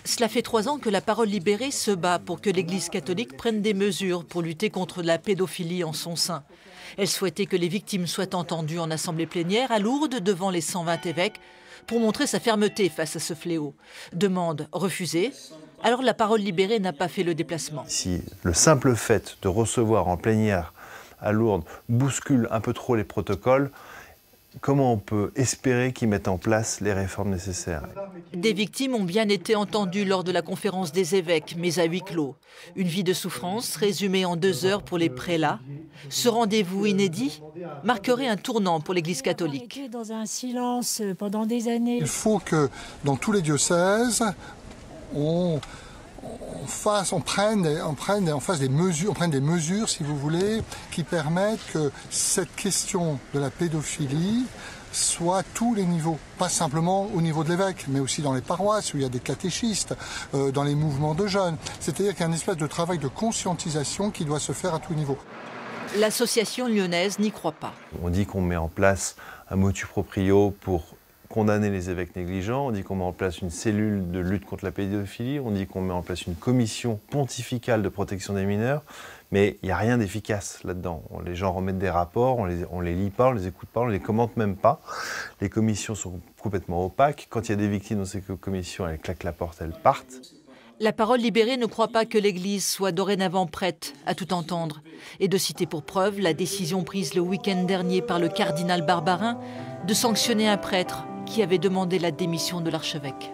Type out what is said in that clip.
Cela fait 3 ans que la Parole libérée se bat pour que l'Église catholique prenne des mesures pour lutter contre la pédophilie en son sein. Elle souhaitait que les victimes soient entendues en assemblée plénière à Lourdes devant les 120 évêques pour montrer sa fermeté face à ce fléau. Demande refusée, alors la Parole libérée n'a pas fait le déplacement. Si le simple fait de recevoir en plénière à Lourdes bouscule un peu trop les protocoles, comment on peut espérer qu'ils mettent en place les réformes nécessaires? Des victimes ont bien été entendues lors de la conférence des évêques, mais à huis clos. Une vie de souffrance résumée en 2 heures pour les prélats. Ce rendez-vous inédit marquerait un tournant pour l'Église catholique. On était dans un silence pendant des années. Il faut que dans tous les diocèses, on prenne des mesures, si vous voulez, qui permettent que cette question de la pédophilie soit à tous les niveaux, pas simplement au niveau de l'évêque, mais aussi dans les paroisses où il y a des catéchistes, dans les mouvements de jeunes. C'est-à-dire qu'il y a une espèce de travail de conscientisation qui doit se faire à tous niveaux. L'association lyonnaise n'y croit pas. On dit qu'on met en place un motu proprio pour condamner les évêques négligents, on dit qu'on met en place une cellule de lutte contre la pédophilie, on dit qu'on met en place une commission pontificale de protection des mineurs, mais il n'y a rien d'efficace là-dedans. Les gens remettent des rapports, on les lit pas, on les écoute pas, on les commente même pas. Les commissions sont complètement opaques. Quand il y a des victimes dans ces commissions, elles claquent la porte, elles partent. La Parole libérée ne croit pas que l'Église soit dorénavant prête à tout entendre. Et de citer pour preuve la décision prise le week-end dernier par le cardinal Barbarin de sanctionner un prêtre qui avait demandé la démission de l'archevêque.